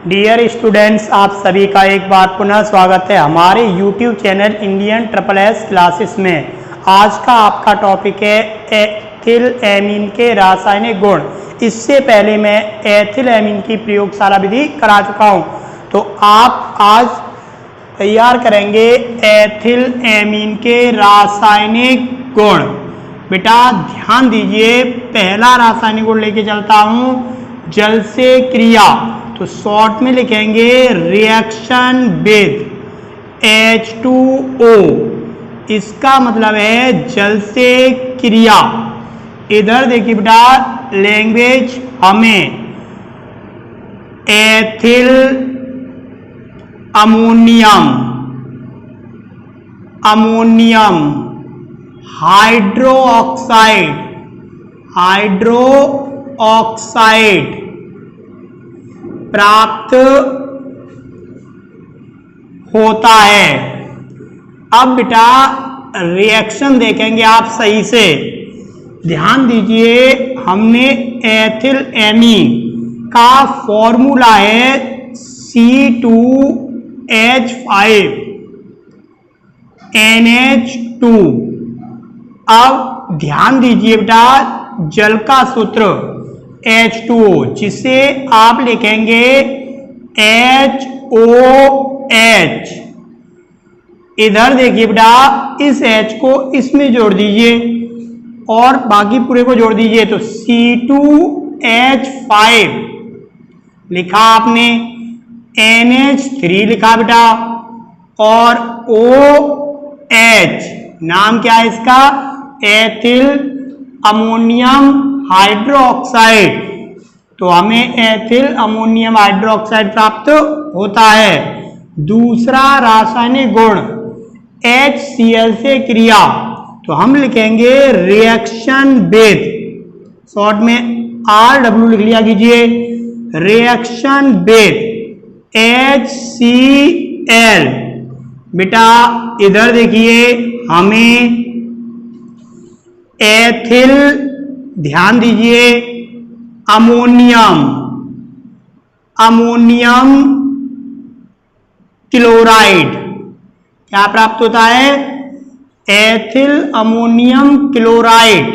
Dear students, आप सभी का एक बार पुनः स्वागत है हमारे YouTube channel Indian triple S classes में। आज का आपका टॉपिक है एथिल एमीन के रासायनिक गुण। इससे पहले मैं एथिल एमीन की प्रयोगशाला विधि करा चुका हूं, तो आप आज तैयार करेंगे एथिल एमीन के रासायनिक गुण। बेटा ध्यान दीजिए, पहला रासायनिक गुण लेके चलता हूं, जल से क्रिया, तो शॉर्ट में लिखेंगे रिएक्शन विद H2O। इसका मतलब है जल से क्रिया। इधर देखिए बेटा, लैंग्वेज हमें एथिल अमोनियम हाइड्रो ऑक्साइड प्राप्त होता है। अब बेटा रिएक्शन देखेंगे आप सही से, ध्यान दीजिए। हमने एथिल एमीन का फॉर्मूला है C2H5NH2। अब ध्यान दीजिए बेटा, जल का सूत्र H2O, जिसे आप लिखेंगे HOH। इधर देखिए बेटा, इस H को इसमें जोड़ दीजिए और बाकी पूरे को जोड़ दीजिए, तो C2H5 लिखा आपने, NH3 लिखा बेटा, और OH नाम क्या है इसका, एथिल अमोनियम हाइड्रोक्साइड। तो हमें एथिल अमोनियम हाइड्रोक्साइड प्राप्त होता है। दूसरा रासायनिक गुण HCl से क्रिया, तो हम लिखेंगे रिएक्शन विद, शॉर्ट में RW लिख लिया कीजिए, रिएक्शन विद HCl। बेटा इधर देखिए, हमें एथिल, ध्यान दीजिए, अमोनियम क्लोराइड क्या प्राप्त होता है, एथिल अमोनियम क्लोराइड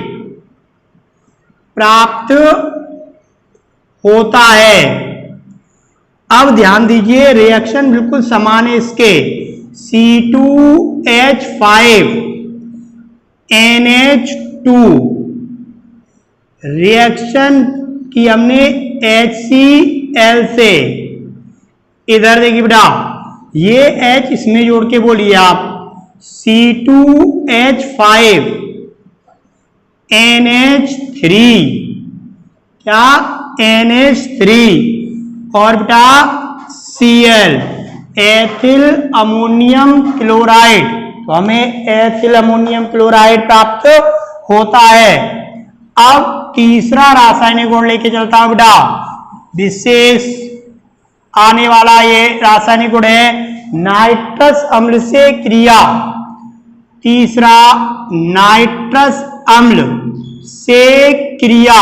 प्राप्त होता है। अब ध्यान दीजिए, रिएक्शन बिल्कुल समान है इसके, C2H5NH2 रिएक्शन की हमने HCl से। इधर देखिए बेटा, ये H इसमें जोड़ के बोलिए आप, C2H5NH3 क्या, NH3, और बेटा Cl एथिल अमोनियम क्लोराइड। तो हमें एथिल अमोनियम क्लोराइड प्राप्त होता है। अब तीसरा रासायनिक गुण लेके चलता हूं बेटा, विशेष आने वाला ये रासायनिक गुण है नाइट्रस अम्ल से क्रिया। तीसरा नाइट्रस अम्ल से क्रिया,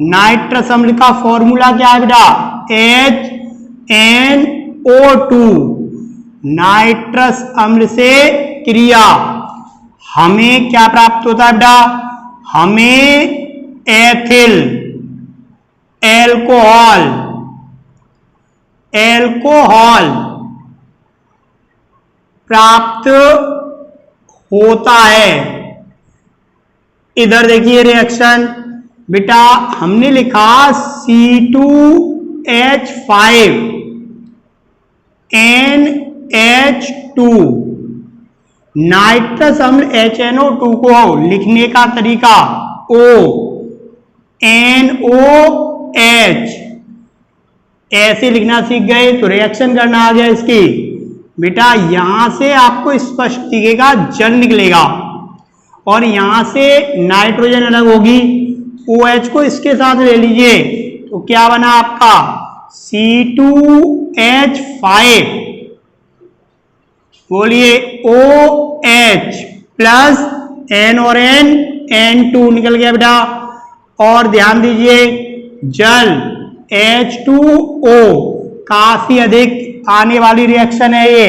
नाइट्रस अम्ल का फॉर्मूला क्या है बेटा, HNO2। नाइट्रस अम्ल से क्रिया हमें क्या प्राप्त होता है बेटा, हमें एथिल एल्कोहल प्राप्त होता है। इधर देखिए रिएक्शन, बेटा हमने लिखा C2H5NH2। नाइट्रस अम्ल HNO2 को लिखने का तरीका ONOH, ऐसे लिखना सीख गए तो रिएक्शन करना आ गया इसकी। बेटा यहां से आपको स्पष्ट दिखेगा, जल निकलेगा, और यहां से नाइट्रोजन अलग होगी, OH को इसके साथ ले लीजिए, तो क्या बना आपका C2H5, बोलिए OH प्लस N और N2 निकल गया बेटा। और ध्यान दीजिए, जल H2O काफी अधिक आने वाली रिएक्शन है ये।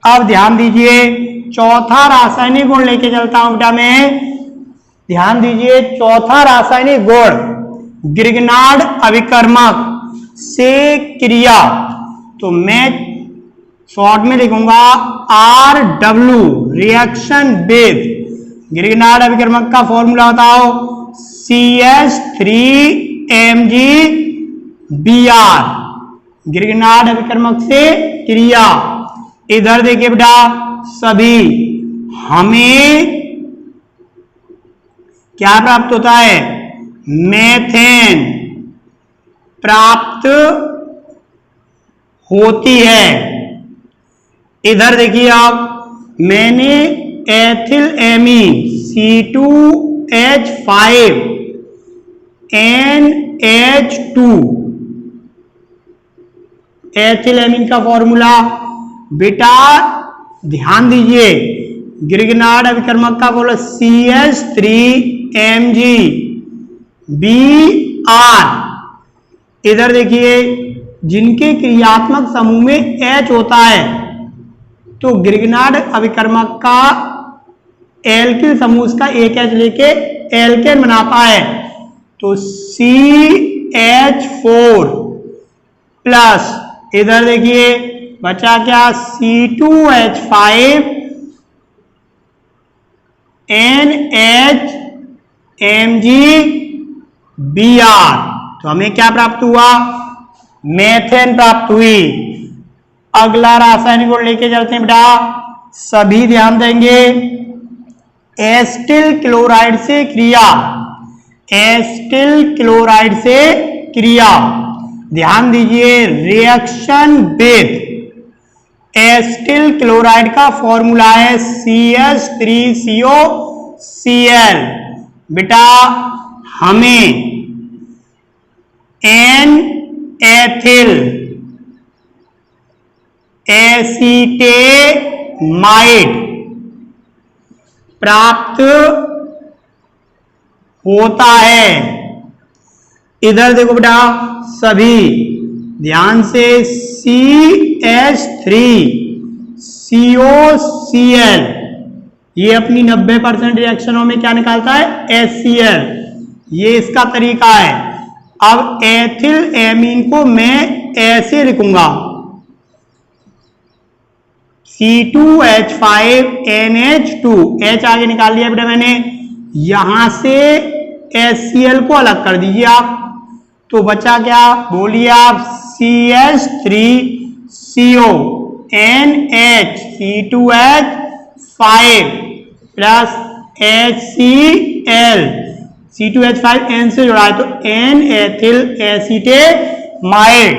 अब ध्यान दीजिए, चौथा रासायनिक गुण लेके चलता हूं बेटा मैं। ध्यान दीजिए, चौथा रासायनिक गुण ग्रिग्नार्ड अभिकर्मक से क्रिया, तो मैं शॉर्ट में लिखूंगा RW, रिएक्शन विद ग्रिग्नार्ड अभिकर्मक का फॉर्मूला बताओ, CH3MgBr, ग्रिग्नार्ड अभिकर्मक से क्रिया। इधर देखिए बेटा सभी, हमें क्या प्राप्त होता है, मेथेन प्राप्त होती है। इधर देखिए आप, मैंने ethyl amine C2H5NH2, ethyl amine का फॉर्मूला बेटा ध्यान दीजिए, ग्रिग्नार्ड अभिकर्मक का बोलो CH3MgBr। इधर देखिए, जिनके क्रियात्मक समूह में H होता है तो ग्रिग्नार्ड अभिकर्मक का एल्किल समूह का एक H लेके एल्केन बनाता है, तो CH4 प्लस, इधर देखिए बचा क्या, C2H5NHMgBr। तो हमें क्या प्राप्त हुआ, मेथेन प्राप्त हुई। अगला रासायनिक गुण लेके चलते हैं बेटा, सभी ध्यान देंगे, एस्टिल क्लोराइड से क्रिया, एस्टिल क्लोराइड से क्रिया। ध्यान दीजिए, रिएक्शन विद एस्टिल क्लोराइड का फॉर्मूला है CH3COCl। बेटा हमें N-एथिल एसीटेमाइड प्राप्त होता है। इधर देखो बेटा सभी ध्यान से, CH3COCl ये अपनी 90% रिएक्शनों में क्या निकालता है, HCl। ये इसका तरीका है। अब एथिल एमीन को मैं ऐसे लिखूंगा, C2H5NH2, H आगे निकाल लिया बेटा मैंने, यहां से HCl को अलग कर दीजिए आप, तो बचा क्या, बोलिए आप, CH3CONH C2H5 plus HCl, C2H5N से जुड़ा है तो N-एथिल एसीटेमाइड।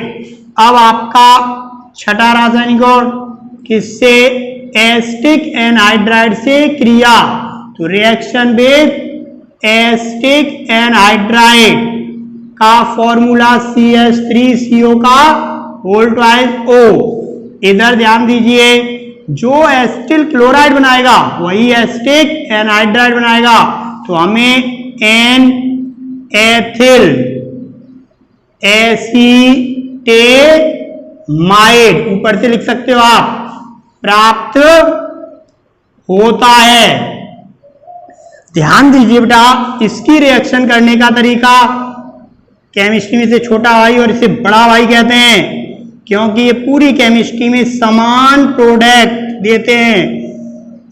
अब आपका छठा रासायनिक गुण किससे, एस्टिक एनहाइड्राइड से क्रिया, तो रिएक्शन विद एस्टिक एनहाइड्राइड का फॉर्मूला CH3CO का होल ट्वाइस O। इधर ध्यान दीजिए, जो एस्टिल क्लोराइड बनाएगा वही एस्टिक एनहाइड्राइड बनाएगा, तो हमें N-एथिल एसीटेमाइड ऊपर से लिख सकते हो आप, प्राप्त होता है। ध्यान दीजिए बेटा, इसकी रिएक्शन करने का तरीका, केमिस्ट्री में इसे छोटा भाई और इसे बड़ा भाई कहते हैं, क्योंकि ये पूरी केमिस्ट्री में समान प्रोडक्ट देते हैं।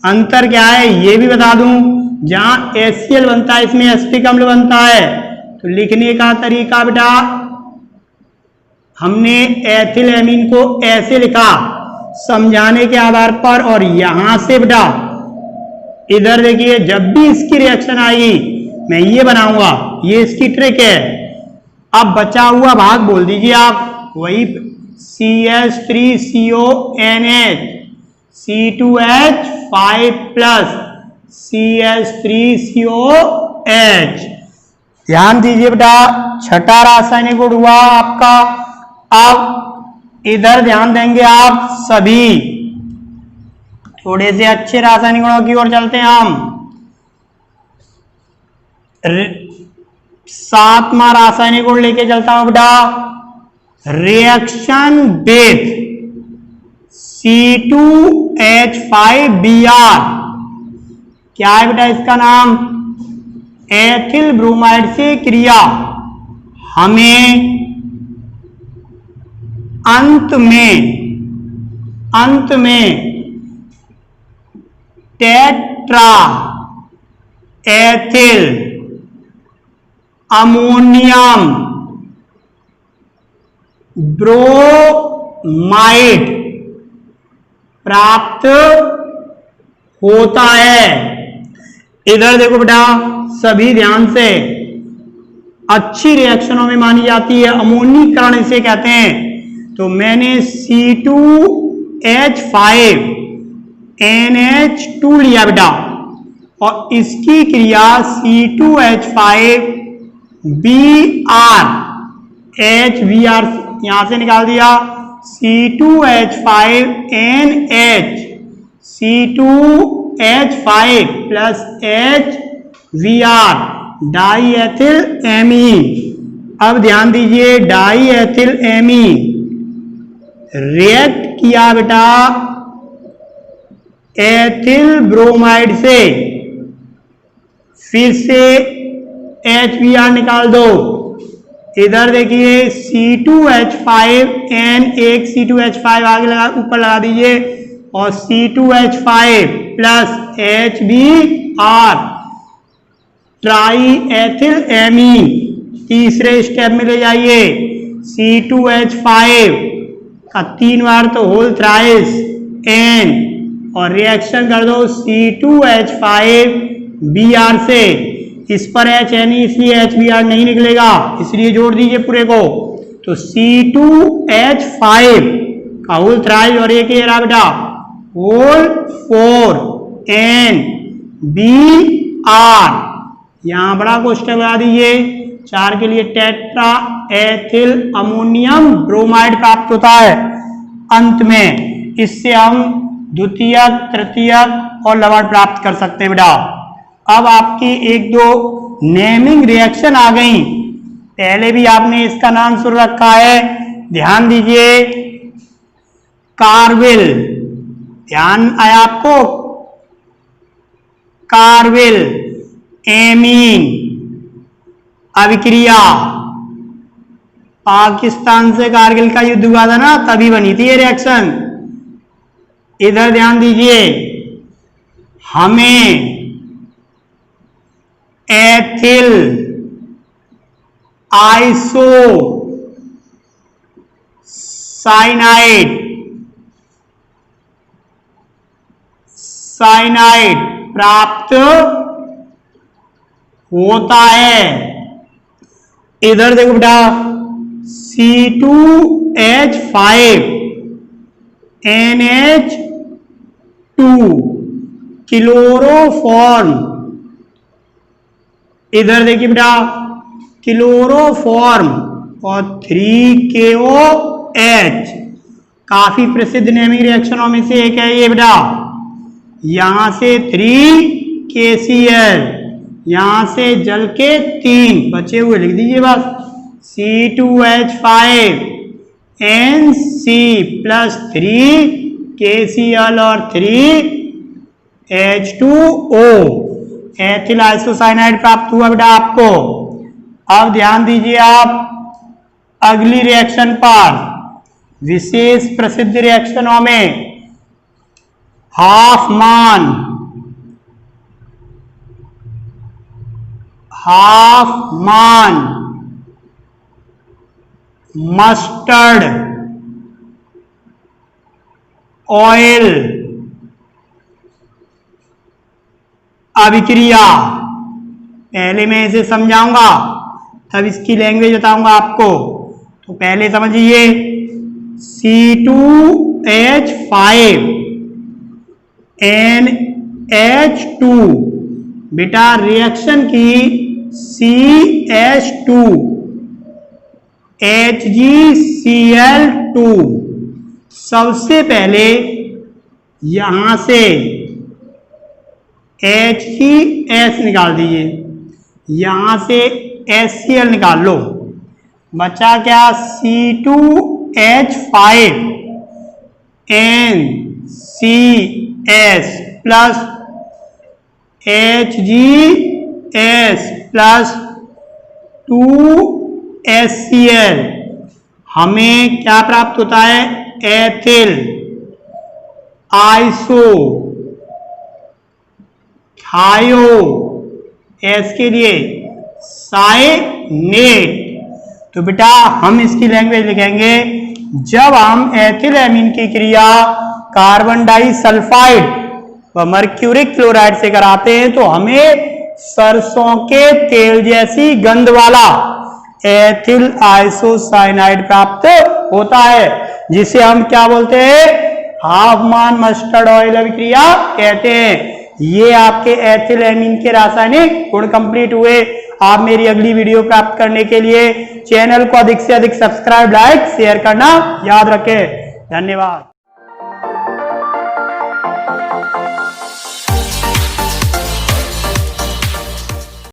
अंतर क्या है ये भी बता दूं, जहां HCl बनता है इसमें एसिटिक अम्ल बनता है, तो लिखने का तरीका बेटा हमने एथिल एमीन को ऐसे लिखा समझाने के आधार पर, और यहां से बेटा इधर देखिए, जब भी इसकी रिएक्शन आएगी मैं ये बनाऊंगा, ये इसकी ट्रिक है। अब बचा हुआ भाग बोल दीजिए आप, वही CH3CONH C2H5 प्लस CH3COH। ध्यान दीजिए बेटा, छठा रासायनिक गुण हुआ आपका। अब इधर ध्यान देंगे आप सभी, थोड़े से अच्छे रासायनिक गुणों की ओर चलते हैं हम। सातवां रासायनिक गुण लेके चलता हूं बेटा, रिएक्शन विथ C2H5Br, क्या है बेटा इसका नाम, एथिल ब्रोमाइड से क्रिया, हमें अंत में टेट्रा एथिल अमोनियम ब्रोमाइड प्राप्त होता है। इधर देखो बेटा, सभी ध्यान से, अच्छी रिएक्शनों में मानी जाती है, अमोनीकरण इसे कहते हैं। तो मैंने C2H5NH2 लिया बेटा, और इसकी क्रिया C2H5Br HBr यहां से निकाल दिया, C2H5NH C2H5 plus HBr die ethyl amine. अब ध्यान दीजिए, डाई एथिल एमीन रिएक्ट किया बेटा एथिल ब्रोमाइड से, फिर से HBr निकाल दो। इधर देखिए C2H5N, एक C2H5 आगे लगा, ऊपर लगा दीजिए, और C2H5 plus HBr try ethyl amine. तीसरे स्टेप में ले जाइए, C2H5 का 3 बार तो होल थ्राइस N, और रिएक्शन कर दो C2H5Br से। इस पर HN इसलिए HBr नहीं निकलेगा, इसलिए जोड़ दीजिए पूरे को। तो C2H5 का होल थ्राइस और एक ये रहा बेटा होल 4NBr। यहां बड़ा क्वेश्चन लगा दीजिए, 4 के लिए टेट्रा एथिल अमोनियम ब्रोमाइड प्राप्त होता है अंत में। इससे हम द्वितीयक, तृतीयक और लवण प्राप्त कर सकते हैं बेटा। अब आपकी 1-2 नेमिंग रिएक्शन आ गई, पहले भी आपने इसका नाम सुन रखा है, ध्यान दीजिए। कार्बिल, ध्यान आया आपको, कार्बिल एमीन अभिक्रिया, पाकिस्तान से कारगिल का युद्ध हुआ था ना, तभी बनी थी ये रिएक्शन। इधर ध्यान दीजिए, हमें एथिल साइनाइड प्राप्त होता है। इधर देखो बेटा, C2H5NH2 क्लोरोफॉर्म, इधर देखिए बेटा क्लोरोफॉर्म और 3KOH, काफी प्रसिद्ध नेमिंग रिएक्शनों में से एक है ये बेटा। यहां से 3KCl, यहां से जल के 3 बचे हुए लिख दीजिए बस, C2H5NC प्लस 3KCl और 3H2O, एथिल आइसोसाइनाइड प्राप्त हुआ बेटा आपको। अब ध्यान दीजिए आप अगली रिएक्शन पर, विशेष प्रसिद्ध रिएक्शनों में हाफमान मस्टर्ड ऑयल अभिक्रिया, पहले मैं इसे समझाऊंगा तब इसकी लैंग्वेज बताऊंगा आपको। तो पहले समझिए, C2H5NH2 बेटा रिएक्शन की CH2HgCl2, सबसे पहले यहां से HgS निकाल दीजिए, यहां से HCl निकाल लो, बचा क्या, C2H5 NCS plus HGS plus 2HCl। हमें क्या प्राप्त होता है, एथिल आइसो थायो, एस के लिए साइनेट। तो बेटा हम इसकी लैंग्वेज लिखेंगे, जब हम एथिल एमीन की क्रिया कार्बन डाइसल्फाइड व मर्क्यूरिक क्लोराइड से कराते हैं तो हमें सरसों के तेल जैसी गंध वाला एथिल आइसोसाइनाइड प्राप्त होता है, जिसे हम क्या बोलते हैं, हाफमान मस्टर्ड ऑयल अभिक्रिया कहते हैं। ये आपके एथिल एमीन के रासायनिक गुण कंप्लीट हुए। आप मेरी अगली वीडियो प्राप्त करने के लिए चैनल को अधिक से अधिक सब्सक्राइब, लाइक, शेयर करना याद रखें। धन्यवाद।